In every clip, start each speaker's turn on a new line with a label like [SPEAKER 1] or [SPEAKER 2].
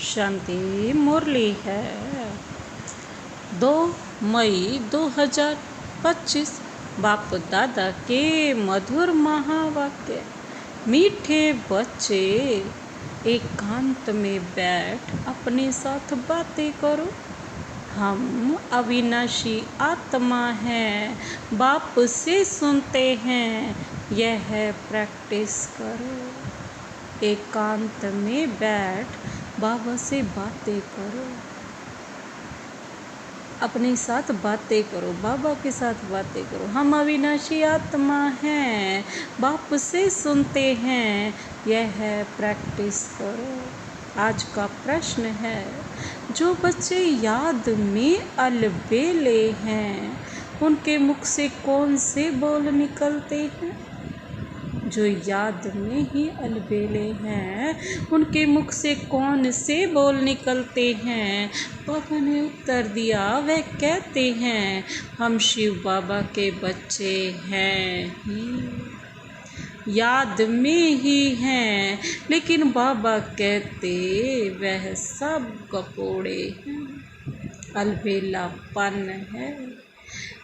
[SPEAKER 1] शांति मुरली है। 2 मई 2025 बाप दादा के मधुर महावाक्य। मीठे बच्चे एकांत में बैठ अपने साथ बातें करो। हम अविनाशी आत्मा हैं, बाप से सुनते हैं, यह प्रैक्टिस करो। एकांत में बैठ बाबा से बातें करो, अपने साथ बातें करो, बाबा के साथ बातें करो। हम अविनाशी आत्मा हैं, बाप से सुनते हैं, यह प्रैक्टिस करो। आज का प्रश्न है, जो बच्चे याद में अलबेले हैं, उनके मुख से कौन से बोल निकलते हैं? जो याद में ही अलबेले हैं, उनके मुख से कौन से बोल निकलते हैं? बाबा ने उत्तर दिया, वह कहते हैं, हम शिव बाबा के बच्चे हैं ही, याद में ही हैं। लेकिन बाबा कहते वह सब कपोड़े हैं, अलबेलापन है।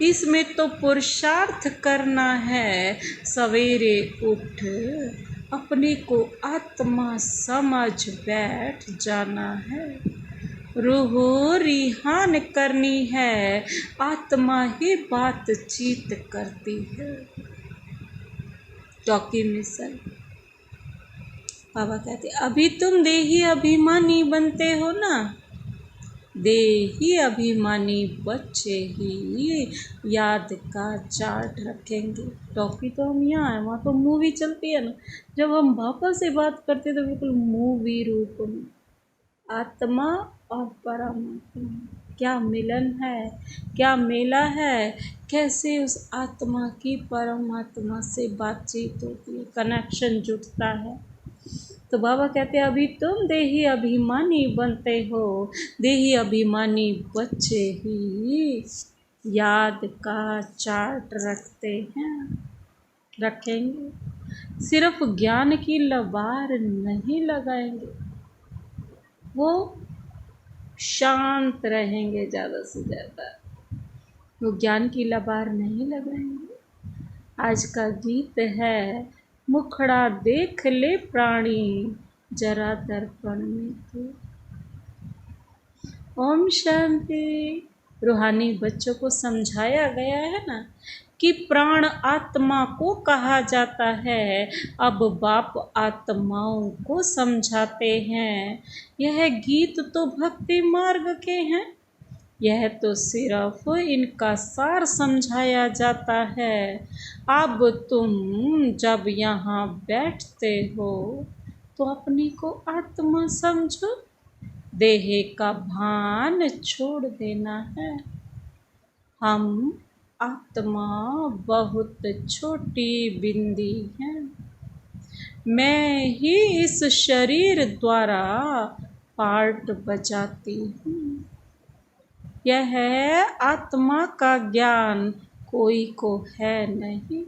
[SPEAKER 1] इसमें तो पुरुषार्थ करना है। सवेरे उठ अपने को आत्मा समझ बैठ जाना है। रूह रिहान करनी है, आत्मा ही बातचीत करती है। टॉकी मिसल बाबा कहते, अभी तुम देही अभिमानी बनते हो ना। देही अभिमानी बच्चे ही याद का चार्ट रखेंगे। टॉकी तो हम यहाँ हैं, वहाँ तो मूवी चलती है ना। जब हम बाबा से बात करते तो बिल्कुल मूवी रूप में आत्मा और परमात्मा क्या मिलन है, क्या मेला है, कैसे उस आत्मा की परमात्मा से बातचीत होती है, कनेक्शन जुटता है। तो बाबा कहते हैं, अभी तुम देही अभिमानी बनते हो। देही अभिमानी बच्चे ही याद का चार्ट रखेंगे। सिर्फ ज्ञान की लबार नहीं लगाएंगे, वो शांत रहेंगे। ज़्यादा से ज़्यादा वो ज्ञान की लबार नहीं लगाएंगे। आज का गीत है, मुखड़ा देख ले प्राणी जरा दर्पण में तू। ओम शांति। रूहानी बच्चों को समझाया गया है ना कि प्राण आत्मा को कहा जाता है। अब बाप आत्माओं को समझाते हैं। यह गीत तो भक्ति मार्ग के हैं, यह तो सिर्फ इनका सार समझाया जाता है। अब तुम जब यहाँ बैठते हो तो अपने को आत्मा समझो, देह का भान छोड़ देना है। हम आत्मा बहुत छोटी बिंदी हैं, मैं ही इस शरीर द्वारा पार्ट बजाती हूँ। यह आत्मा का ज्ञान कोई को है नहीं।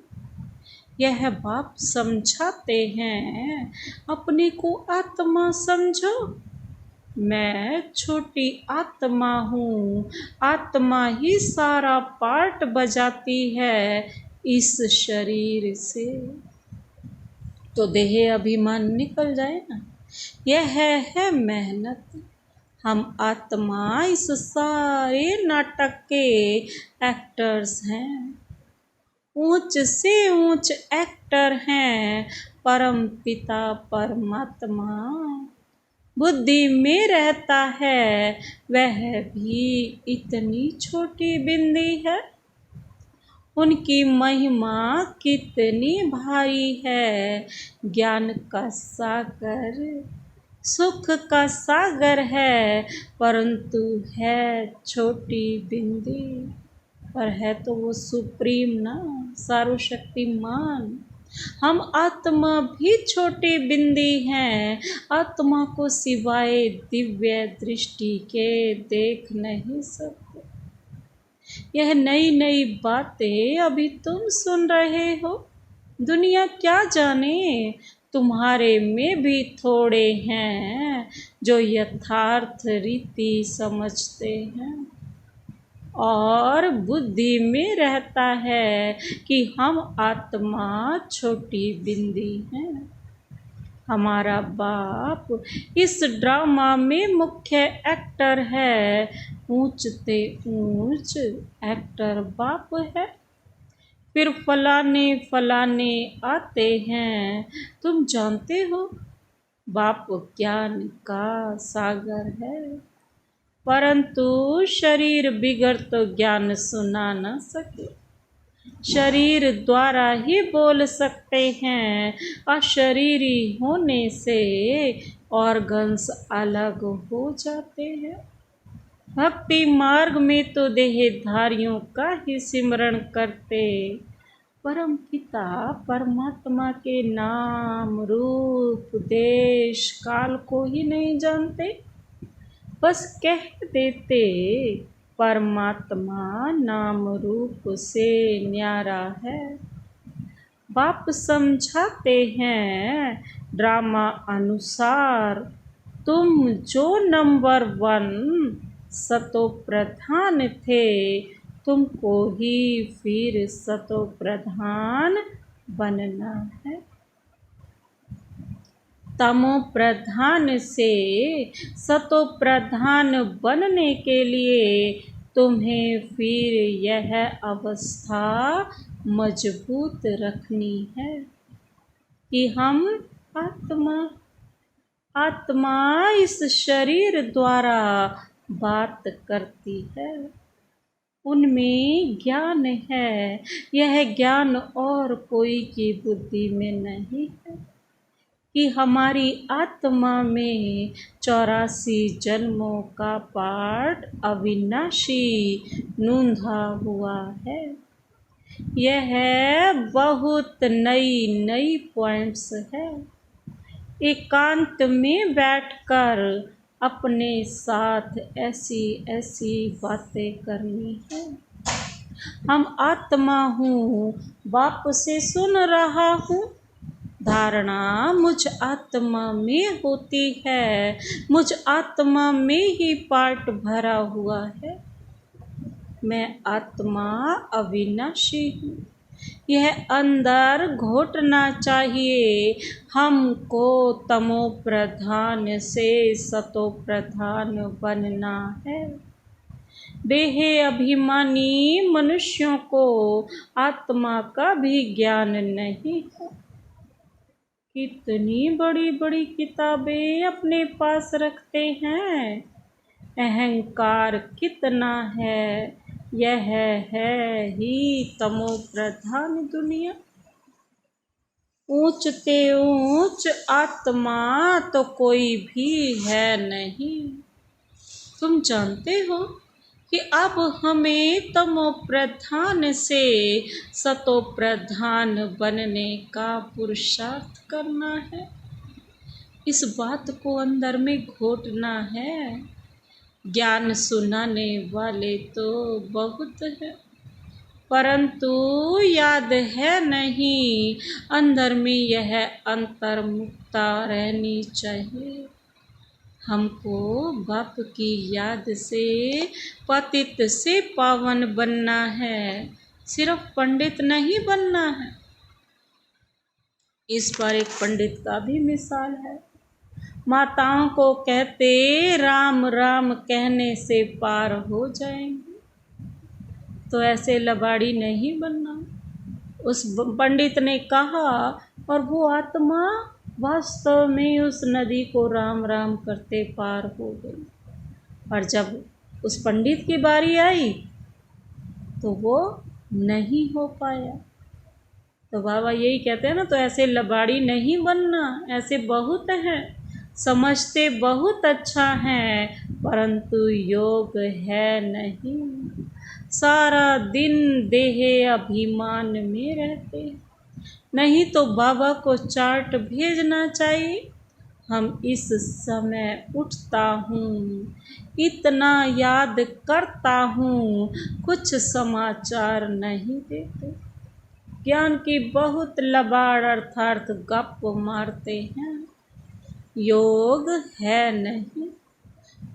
[SPEAKER 1] यह बाप समझाते हैं, अपने को आत्मा समझो। मैं छोटी आत्मा हूँ, आत्मा ही सारा पार्ट बजाती है इस शरीर से। तो देह अभिमान निकल जाए ना। यह है मेहनत। हम आत्मा इस सारे नाटक के एक्टर्स हैं, ऊंच से ऊंच एक्टर हैं। परम पिता परमात्मा बुद्धि में रहता है, वह भी इतनी छोटी बिंदी है। उनकी महिमा कितनी भारी है। ज्ञान का सागर, सुख का सागर है, परंतु है छोटी बिंदी। पर है तो वो सुप्रीम ना, सर्वशक्तिमान। हम आत्मा भी छोटी बिंदी हैं। आत्मा को सिवाय दिव्य दृष्टि के देख नहीं सकते। यह नई नई बातें अभी तुम सुन रहे हो। दुनिया क्या जाने, तुम्हारे में भी थोड़े हैं जो यथार्थ रीति समझते हैं और बुद्धि में रहता है कि हम आत्मा छोटी बिंदी हैं। हमारा बाप इस ड्रामा में मुख्य एक्टर है, ऊंच से ऊंच एक्टर बाप है। फिर फलाने फलाने आते हैं, तुम जानते हो बाप ज्ञान का सागर है, परंतु शरीर बिगड़ तो ज्ञान सुना न सके। शरीर द्वारा ही बोल सकते हैं, अशरीरी होने से ऑर्गन्स अलग हो जाते हैं। भक्ति मार्ग में तो देहधारियों का ही सिमरण करते, परम पिता परमात्मा के नाम रूप देश काल को ही नहीं जानते। बस कह देते परमात्मा नाम रूप से न्यारा है। बाप समझाते हैं ड्रामा अनुसार, तुम जो नंबर 1 सतो प्रधान थे, तुमको ही फिर सतो प्रधान बनना है। तमो प्रधान से सतो प्रधान बनने के लिए तुम्हें फिर यह अवस्था मजबूत रखनी है कि हम आत्मा इस शरीर द्वारा बात करती है, उनमें ज्ञान है। यह ज्ञान और कोई की बुद्धि में नहीं है कि हमारी आत्मा में 84 जन्मों का पाठ अविनाशी नूंधा हुआ है। यह बहुत नई नई पॉइंट्स है। एकांत में बैठकर अपने साथ ऐसी ऐसी बातें करनी है। हम आत्मा हूँ, बाप से सुन रहा हूँ। धारणा मुझ आत्मा में होती है, मुझ आत्मा में ही पार्ट भरा हुआ है। मैं आत्मा अविनाशी हूँ। यह अंदर घोटना चाहिए। हमको तमो प्रधान से सतो प्रधान बनना है। देह अभिमानी मनुष्यों को आत्मा का भी ज्ञान नहीं है। कितनी बड़ी बड़ी किताबें अपने पास रखते हैं, अहंकार कितना है। यह है ही तमो प्रधान दुनिया। ऊंच ते ऊंच आत्मा तो कोई भी है नहीं। तुम जानते हो कि अब हमें तमो प्रधान से सतो प्रधान बनने का पुरुषार्थ करना है। इस बात को अंदर में घोटना है। ज्ञान सुनाने वाले तो बहुत है, परंतु याद है नहीं, अंदर में यह अंतर्मुक्ता रहनी चाहिए। हमको बाप की याद से पतित से पावन बनना है, सिर्फ पंडित नहीं बनना है। इस पर एक पंडित का भी मिसाल है। माताओं को कहते राम राम कहने से पार हो जाएंगे, तो ऐसे लबाड़ी नहीं बनना। उस पंडित ने कहा और वो आत्मा वास्तव में उस नदी को राम राम करते पार हो गई। और जब उस पंडित की बारी आई तो वो नहीं हो पाया। तो बाबा यही कहते हैं ना, तो ऐसे लबाड़ी नहीं बनना। ऐसे बहुत हैं, समझते बहुत अच्छा है, परंतु योग है नहीं। सारा दिन देह अभिमान में रहते। नहीं तो बाबा को चार्ट भेजना चाहिए। हम इस समय उठता हूँ, इतना याद करता हूँ, कुछ समाचार नहीं देते। ज्ञान की बहुत लबाड़ अर्थात गप मारते हैं। योग है नहीं।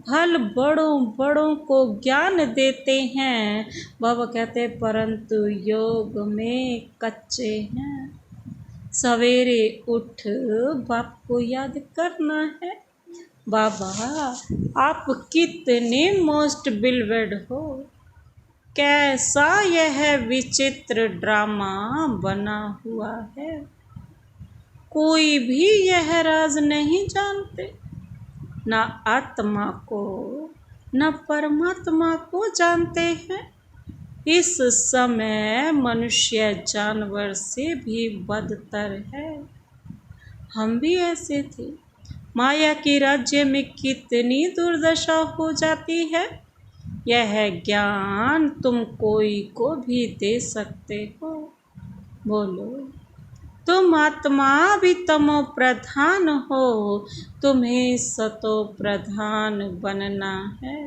[SPEAKER 1] फल बड़ों बड़ों को ज्ञान देते हैं, बाबा कहते हैं, परंतु योग में कच्चे हैं। सवेरे उठ बाप को याद करना है। बाबा आप कितने मोस्ट बिलवेड हो, कैसा यह विचित्र ड्रामा बना हुआ है। कोई भी यह राज नहीं जानते, न आत्मा को न परमात्मा को जानते हैं। इस समय मनुष्य जानवर से भी बदतर है। हम भी ऐसे थे। माया के राज्य में कितनी दुर्दशा हो जाती है। यह ज्ञान तुम कोई को भी दे सकते हो। बोलो, तुम आत्मा भी तमो प्रधान हो, तुम्हें सतो प्रधान बनना है।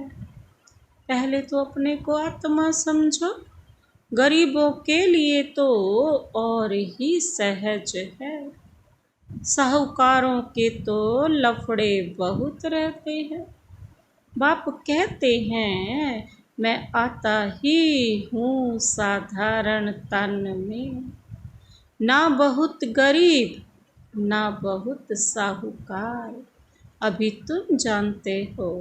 [SPEAKER 1] पहले तो अपने को आत्मा समझो। गरीबों के लिए तो और ही सहज है। साहूकारों के तो लफड़े बहुत रहते हैं। बाप कहते हैं, मैं आता ही हूँ साधारण तन में, ना बहुत गरीब ना बहुत साहूकार। अभी तुम जानते हो,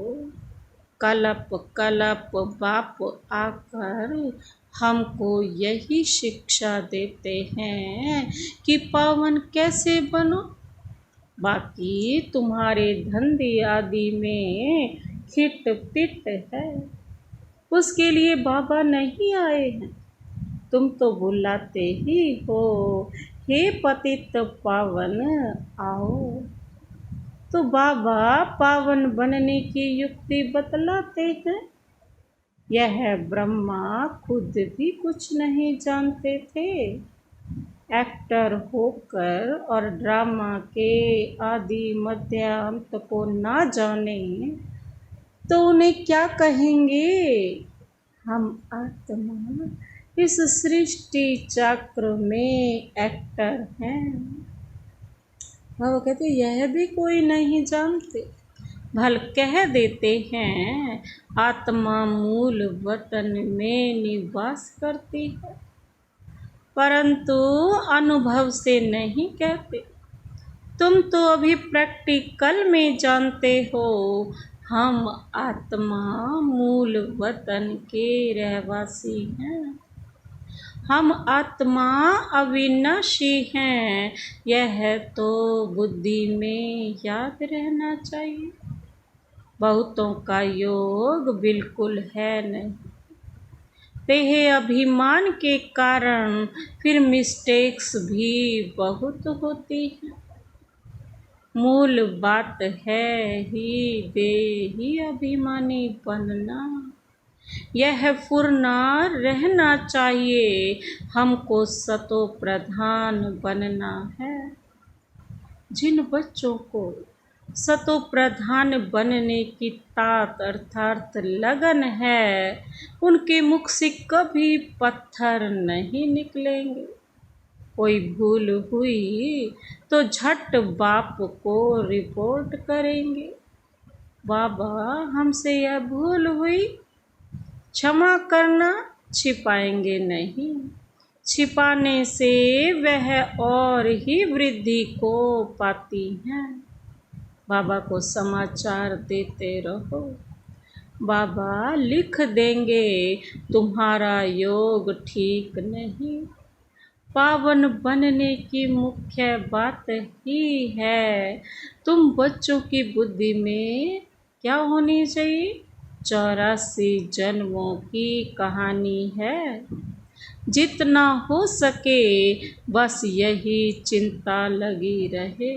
[SPEAKER 1] कलप कलप बाप आकर हमको यही शिक्षा देते हैं कि पावन कैसे बनो। बाकी तुम्हारे धंधे आदि में खिट पिट है, उसके लिए बाबा नहीं आए हैं। तुम तो बुलाते ही हो, हे पतित पावन आओ। तो बाबा पावन बनने की युक्ति बतलाते हैं। यह ब्रह्मा खुद भी कुछ नहीं जानते थे। एक्टर होकर और ड्रामा के आदि मध्य अंत को ना जाने तो उन्हें क्या कहेंगे। हम आत्मा इस सृष्टि चक्र में एक्टर हैं। बाबा कहते यह भी कोई नहीं जानते। भल कह देते हैं, आत्मा मूल वतन में निवास करती है, परंतु अनुभव से नहीं कहते। तुम तो अभी प्रैक्टिकल में जानते हो, हम आत्मा मूल वतन के रहवासी हैं। हम आत्मा अविनाशी हैं, यह तो बुद्धि में याद रहना चाहिए। बहुतों का योग बिल्कुल है नहीं। देह अभिमान के कारण फिर मिस्टेक्स भी बहुत होती हैं। मूल बात है ही देही अभिमानी बनना। यह फुरना रहना चाहिए। हमको सतो प्रधान बनना है। जिन बच्चों को सतो प्रधान बनने की तात अर्थात लगन है, उनके मुख से कभी पत्थर नहीं निकलेंगे। कोई भूल हुई तो झट बाप को रिपोर्ट करेंगे। बाबा हमसे यह भूल हुई, क्षमा करना। छिपाएंगे नहीं। छिपाने से वह और ही वृद्धि को पाती हैं। बाबा को समाचार देते रहो। बाबा लिख देंगे, तुम्हारा योग ठीक नहीं। पावन बनने की मुख्य बात ही है। तुम बच्चों की बुद्धि में क्या होनी चाहिए? 84 जन्मों की कहानी है। जितना हो सके बस यही चिंता लगी रहे।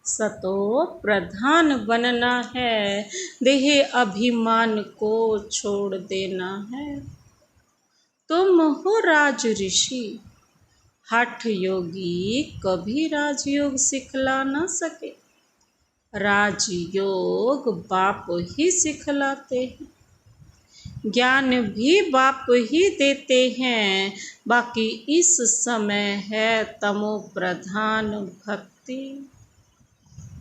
[SPEAKER 1] सतो प्रधान बनना है, देह अभिमान को छोड़ देना है। तुम हो राज ऋषि, हठ योगी कभी राजयोग सिखला न सके। राजयोग बाप ही सिखलाते हैं। ज्ञान भी बाप ही देते हैं। बाकी इस समय है तमो प्रधान भक्ति।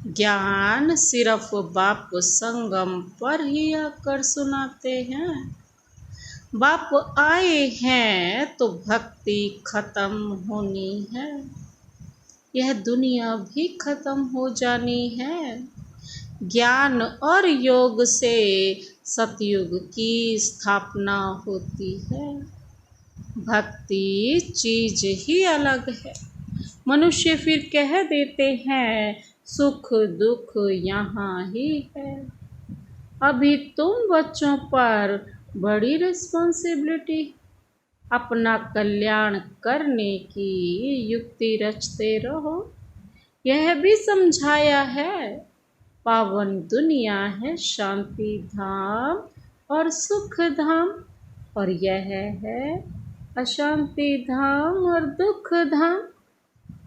[SPEAKER 1] ज्ञान सिर्फ बाप संगम पर ही आकर सुनाते हैं। बाप आए हैं तो भक्ति खत्म होनी है, यह दुनिया भी खत्म हो जानी है। ज्ञान और योग से सतयुग की स्थापना होती है। भक्ति चीज ही अलग है। मनुष्य फिर कह देते हैं सुख दुख यहाँ ही है। अभी तुम बच्चों पर बड़ी रिस्पॉन्सिबिलिटी, अपना कल्याण करने की युक्ति रचते रहो। यह भी समझाया है पावन दुनिया है शांति धाम और सुख धाम, और यह है अशांति धाम और दुख धाम।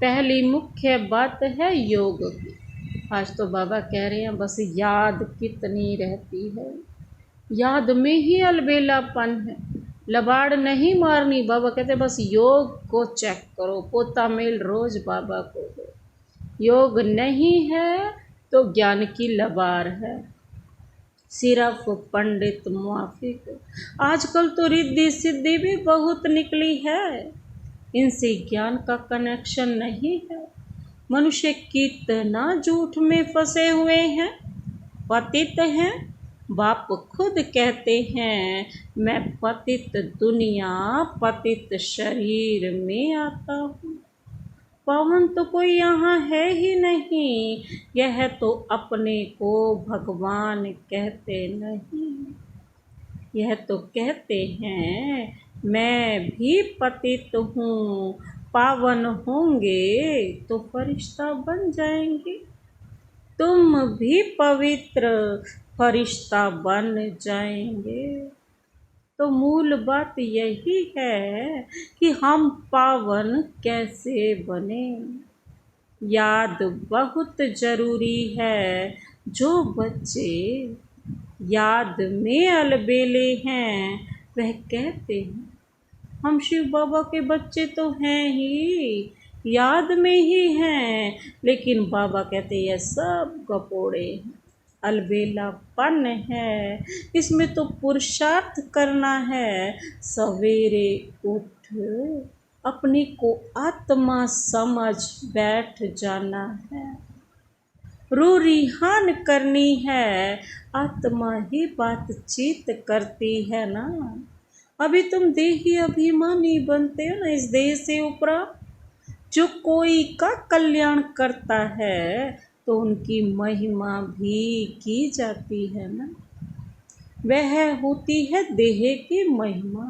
[SPEAKER 1] पहली मुख्य बात है योग की। आज तो बाबा कह रहे हैं बस याद कितनी रहती है, याद में ही अलबेलापन है। लबाड़ नहीं मारनी। बाबा कहते बस योग को चेक करो, पोता मेल रोज बाबा को दो। योग नहीं है तो ज्ञान की लबार है, सिर्फ पंडित मुआफिक। आजकल तो रिद्धि सिद्धि भी बहुत निकली है, इनसे ज्ञान का कनेक्शन नहीं है। मनुष्य कितना झूठ में फंसे हुए हैं, पतित हैं। बाप खुद कहते हैं मैं पतित दुनिया पतित शरीर में आता हूँ। पावन तो कोई यहाँ है ही नहीं, यह तो अपने को भगवान कहते नहीं। यह तो कहते हैं मैं भी पतित हूँ, पावन होंगे तो फरिश्ता बन जाएंगे। तुम भी पवित्र फरिश्ता बन जाएंगे। तो मूल बात यही है कि हम पावन कैसे बने। याद बहुत जरूरी है। जो बच्चे याद में अलबेले हैं वह कहते हैं हम शिव बाबा के बच्चे तो हैं ही, याद में ही हैं, लेकिन बाबा कहते ये सब गपोड़े हैं, अलबेलापन है। इसमें तो पुरुषार्थ करना है। सवेरे उठ अपने को आत्मा समझ बैठ जाना है। रूरिहान करनी है, आत्मा ही बातचीत करती है ना। अभी तुम देही अभिमानी बनते हो ना, इस देह से ऊपरा। जो कोई का कल्याण करता है तो उनकी महिमा भी की जाती है ना। वह होती है देह की महिमा।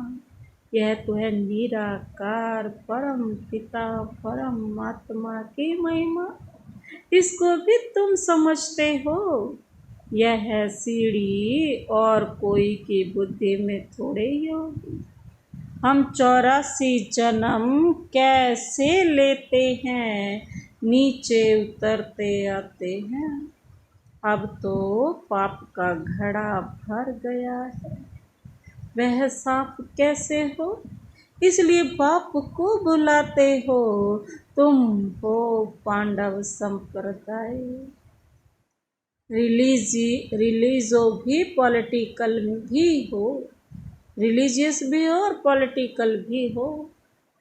[SPEAKER 1] यह तो है निराकार परम पिता परमात्मा की महिमा। इसको भी तुम समझते हो। यह है सीढ़ी और कोई की बुद्धि में थोड़े ही होगी। हम 84 जन्म कैसे लेते हैं, नीचे उतरते आते हैं। अब तो पाप का घड़ा भर गया है, वह साफ कैसे हो। इसलिए बाप को बुलाते हो। तुम हो पांडव संप्रदाय। रिलीजो भी पॉलिटिकल भी हो, रिलीजियस भी हो और पॉलिटिकल भी हो।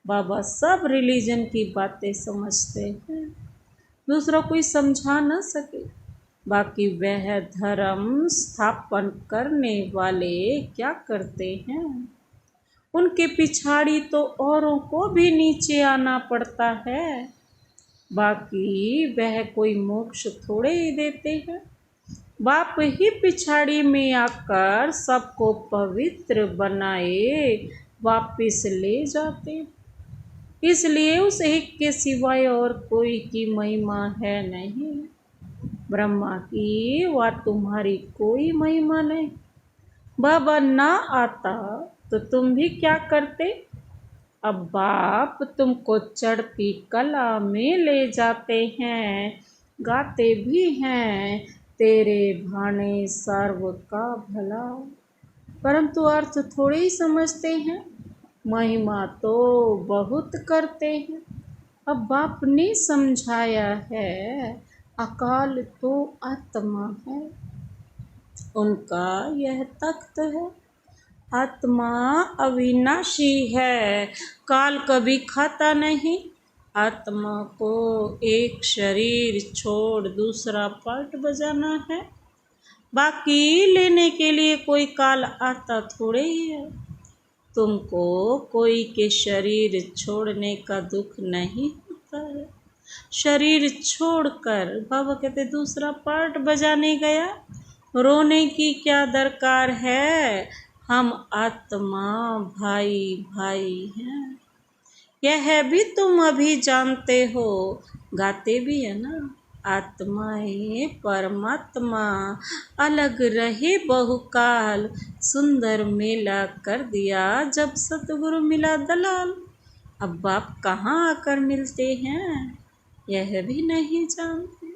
[SPEAKER 1] बाबा सब रिलीजन की बातें समझते हैं, दूसरा कोई समझा न सके। बाकी वह धर्म स्थापन करने वाले क्या करते हैं, उनके पिछाड़ी तो औरों को भी नीचे आना पड़ता है। बाकी वह कोई मोक्ष थोड़े ही देते हैं। बाप ही पिछाड़ी में आकर सबको पवित्र बनाए वापिस ले जाते। इसलिए उस एक के सिवाय और कोई की महिमा है नहीं। ब्रह्मा की व तुम्हारी कोई महिमा नहीं। बाबा ना आता तो तुम भी क्या करते। अब बाप तुमको चढ़ती कला में ले जाते हैं, गाते भी हैं तेरे भाने सर्व का भला, परंतु अर्थ थोड़े ही समझते हैं। महिमा तो बहुत करते हैं। अब बाप ने समझाया है अकाल तो आत्मा है, उनका यह तख्त है। आत्मा अविनाशी है, काल कभी खाता नहीं। आत्मा को एक शरीर छोड़ दूसरा पार्ट बजाना है, बाकी लेने के लिए कोई काल आता थोड़े ही है। तुमको कोई के शरीर छोड़ने का दुख नहीं होता है। शरीर छोड़कर बाबा कहते दूसरा पार्ट बजाने गया, रोने की क्या दरकार है। हम आत्मा भाई भाई हैं, यह भी तुम अभी जानते हो। गाते भी है ना, आत्माएं परमात्मा अलग रहे बहुकाल, सुंदर मेला कर दिया जब सतगुरु मिला दलाल। अब बाप कहाँ आकर मिलते हैं, यह भी नहीं जानते।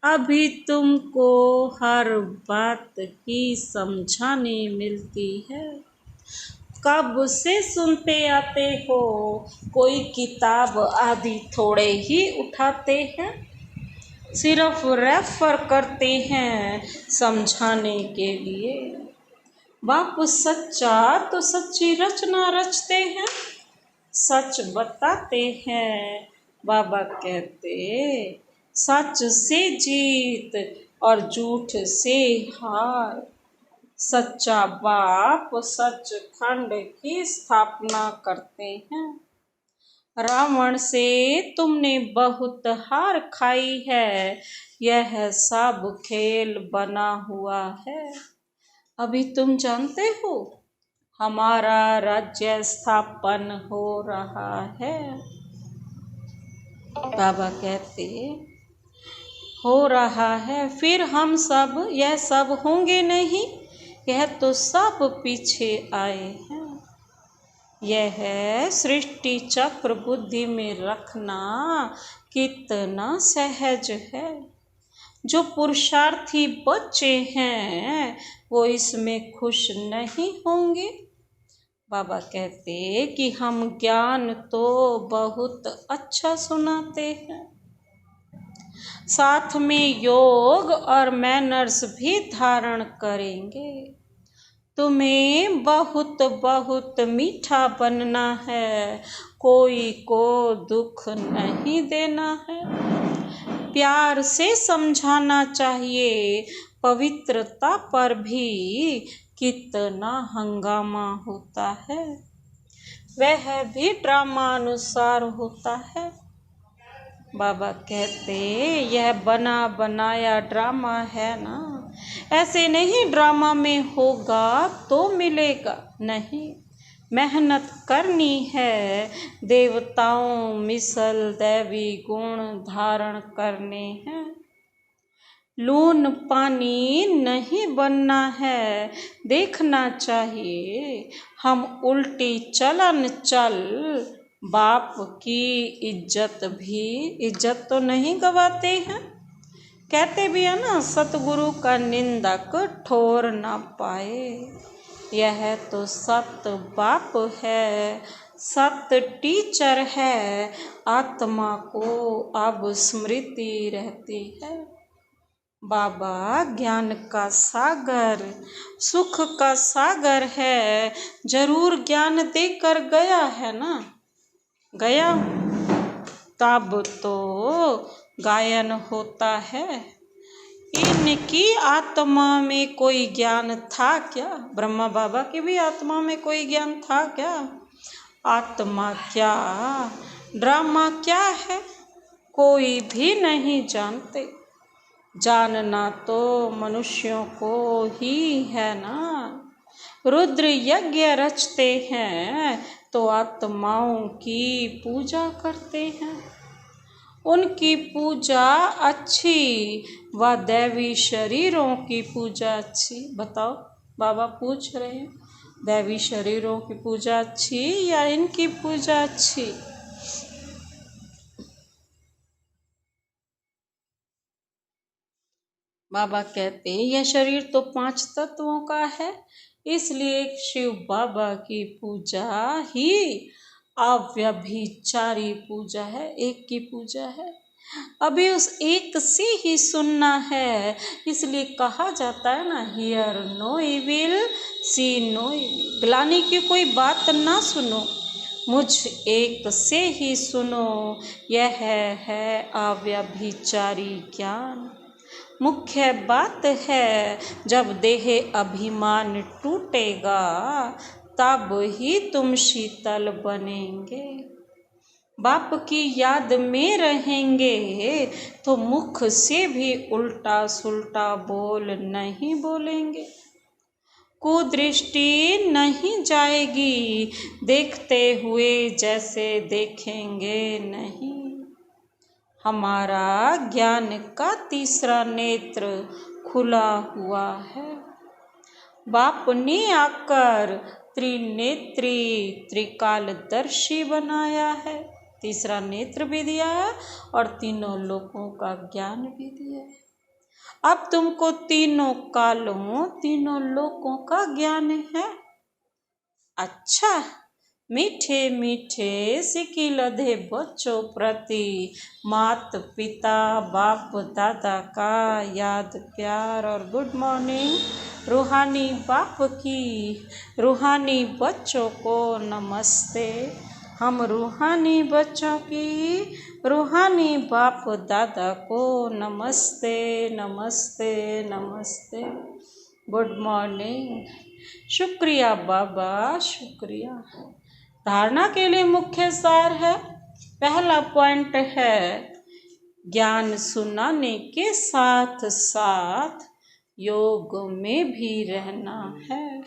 [SPEAKER 1] अभी तुमको हर बात की समझाने मिलती है, कब से सुनते आते हो। कोई किताब आदि थोड़े ही उठाते हैं, सिर्फ रेफर करते हैं समझाने के लिए। बाप सच्चा तो सच्ची रचना रचते हैं, सच बताते हैं। बाबा कहते सच से जीत और झूठ से हार। सच्चा बाप सचखंड की स्थापना करते हैं। रावण से तुमने बहुत हार खाई है, यह सब खेल बना हुआ है। अभी तुम जानते हो हमारा राज्य स्थापन हो रहा है। बाबा कहते हो रहा है, फिर हम सब यह सब होंगे नहीं, यह तो सब पीछे आए हैं। यह सृष्टि चक्र बुद्धि में रखना कितना सहज है। जो पुरुषार्थी बच्चे हैं वो इसमें खुश नहीं होंगे। बाबा कहते कि हम ज्ञान तो बहुत अच्छा सुनाते हैं, साथ में योग और मैनर्स भी धारण करेंगे। तुम्हें बहुत बहुत मीठा बनना है, कोई को दुख नहीं देना है। प्यार से समझाना चाहिए, पवित्रता पर भी कितना हंगामा होता है, वह भी ड्रामा अनुसार होता है। बाबा कहते यह बना बनाया ड्रामा है ना, ऐसे नहीं ड्रामा में होगा तो मिलेगा नहीं। मेहनत करनी है, देवताओं मिसल दैवी गुण धारण करने हैं। लून पानी नहीं बनना है, देखना चाहिए हम उल्टी चलन चल। बाप की इज्जत तो नहीं गवाते हैं। कहते भी है ना, सतगुरु का निंदक ठोर ना पाए। यह तो सत बाप है, सत टीचर है। आत्मा को अब स्मृति रहती है। बाबा ज्ञान का सागर सुख का सागर है, जरूर ज्ञान देकर गया है ना। गया तब तो गायन होता है। इनकी आत्मा में कोई ज्ञान था क्या? ब्रह्मा बाबा की भी आत्मा में कोई ज्ञान था क्या? आत्मा क्या, ड्रामा क्या है, कोई भी नहीं जानते। जानना तो मनुष्यों को ही है ना। रुद्र यज्ञ रचते हैं तो आत्माओं की पूजा करते हैं। उनकी पूजा अच्छी व दैवी शरीरों की पूजा अच्छी। बताओ, बाबा पूछ रहे हैं, दैवी शरीरों की पूजा अच्छी या इनकी पूजा अच्छी? बाबा कहते हैं यह शरीर तो 5 तत्वों का है, इसलिए शिव बाबा की पूजा ही अव्यभिचारी पूजा है, एक की पूजा है। अभी उस एक से ही सुनना है, इसलिए कहा जाता है ना, hear no evil see no evil, ग्लानि की कोई बात ना सुनो, मुझ एक से ही सुनो, यह है अव्यभिचारी ज्ञान। मुख्य बात है जब देह अभिमान टूटेगा तब ही तुम शीतल बनेंगे। बाप की याद में रहेंगे तो मुख से भी उल्टा सुल्टा बोल नहीं बोलेंगे। कुदृष्टि नहीं जाएगी, देखते हुए जैसे देखेंगे नहीं। हमारा ज्ञान का तीसरा नेत्र खुला हुआ है। बाप ने आकर त्रिनेत्री त्रिकालदर्शी बनाया है, तीसरा नेत्र भी दिया है और तीनों लोकों का ज्ञान भी दिया है। अब तुमको तीनों कालों तीनों लोकों का ज्ञान है। अच्छा, मीठे मीठे सिकी लधे बच्चों प्रति मात पिता बाप दादा का याद प्यार और गुड मॉर्निंग। रूहानी बाप की रूहानी बच्चों को नमस्ते। हम रूहानी बच्चों की रूहानी बाप दादा को नमस्ते नमस्ते नमस्ते। Good morning. शुक्रिया बाबा, शुक्रिया। धारणा के लिए मुख्य सार है, पहला पॉइंट है ज्ञान सुनाने के साथ साथ योग में भी रहना है।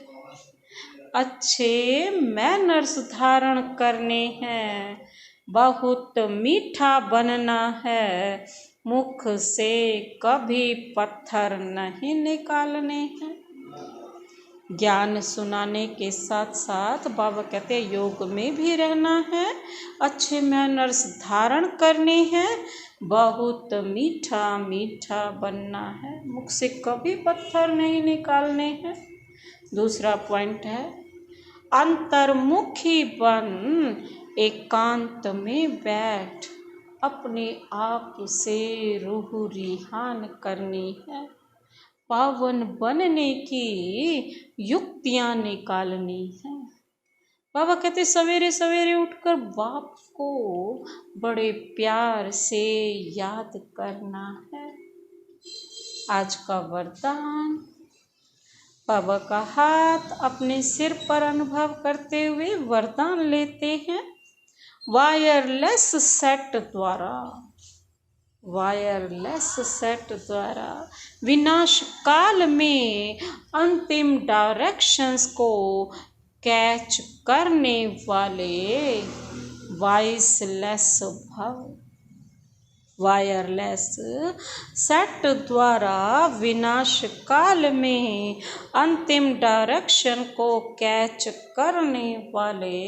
[SPEAKER 1] अच्छे मैनर्स धारण करने हैं, बहुत मीठा बनना है, मुख से कभी पत्थर नहीं निकालने हैं। ज्ञान सुनाने के साथ साथ बाबा कहते हैं योग में भी रहना है, अच्छे मैनर्स धारण करने हैं, बहुत मीठा मीठा बनना है, मुख से कभी पत्थर नहीं निकालने हैं। दूसरा पॉइंट है अंतर्मुखी बन एकांत में बैठ अपने आप से रूह रिहान करनी है, पावन बनने की युक्तियां निकालनी है। बाबा कहते सवेरे सवेरे उठकर बाप को बड़े प्यार से याद करना है। आज का वरदान, बाबा का हाथ अपने सिर पर अनुभव करते हुए वरदान लेते हैं। वायरलेस सेट द्वारा विनाश काल में अंतिम डायरेक्शंस को कैच करने वाले वॉइसलेस भव। वायरलेस सेट द्वारा विनाश काल में अंतिम डायरेक्शन को कैच करने वाले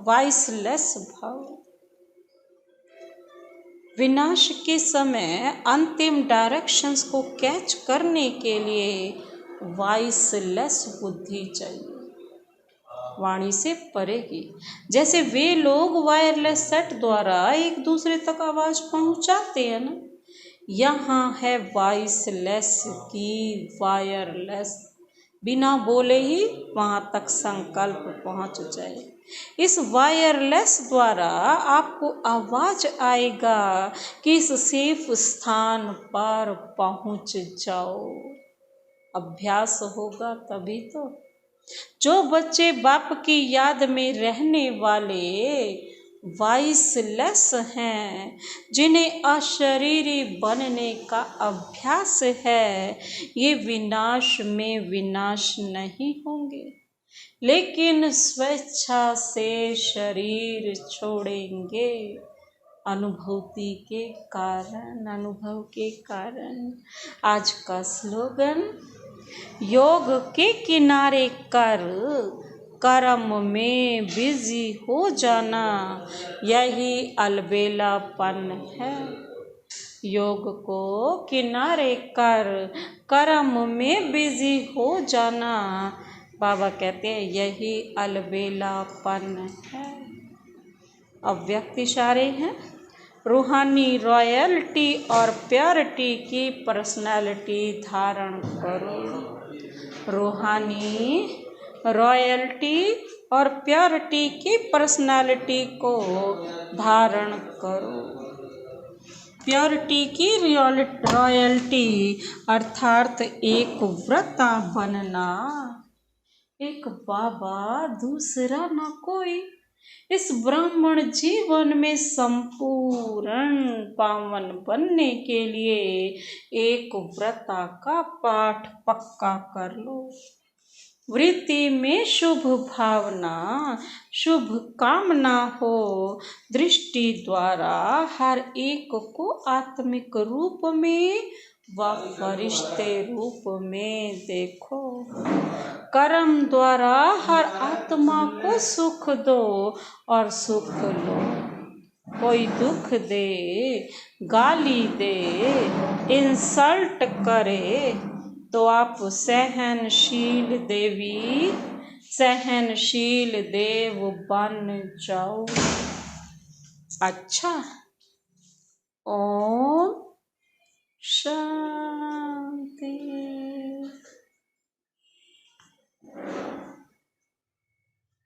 [SPEAKER 1] वॉइसलेस भव। विनाश के समय अंतिम डायरेक्शंस को कैच करने के लिए वॉइसलेस बुद्धि चाहिए, वाणी से परे की। जैसे वे लोग वायरलेस सेट द्वारा एक दूसरे तक आवाज पहुंचाते हैं ना, यहाँ है वॉइसलेस की वायरलेस, बिना बोले ही वहां तक संकल्प पहुंच जाए। इस वायरलेस द्वारा आपको आवाज आएगा कि इस सेफ स्थान पर पहुंच जाओ। अभ्यास होगा तभी तो। जो बच्चे बाप की याद में रहने वाले वॉइसलेस हैं, जिन्हें अशरीरी बनने का अभ्यास है, ये विनाश में विनाश नहीं होंगे, लेकिन स्वेच्छा से शरीर छोड़ेंगे अनुभूति के कारण, अनुभव के कारण। आज का स्लोगन, योग के किनारे कर कर्म में बिजी हो जाना, यही अलबेलापन है। योग को किनारे कर कर्म में बिजी हो जाना, बाबा कहते हैं यही अलबेलापन है। अव्यक्त इशारे हैं। रूहानी रॉयल्टी और प्योरिटी की पर्सनालिटी धारण करो। रूहानी रॉयल्टी और प्योरिटी की पर्सनालिटी को धारण करो। प्योरिटी की रॉयल्टी अर्थात एक व्रता बनना, एक बाबा दूसरा न कोई, इस ब्राह्मण जीवन में संपूर्ण पावन बनने के लिए एक व्रता का पाठ पक्का कर लो। वृत्ति में शुभ भावना, शुभ कामना हो, दृष्टि द्वारा हर एक को आत्मिक रूप में व फरिश्ते रूप में देखो। कर्म द्वारा हर आत्मा को सुख दो और सुख लो। कोई दुख दे, गाली दे, इंसल्ट करे तो आप सहनशील देवी, सहनशील देव बन जाओ। अच्छा, ओम शांति।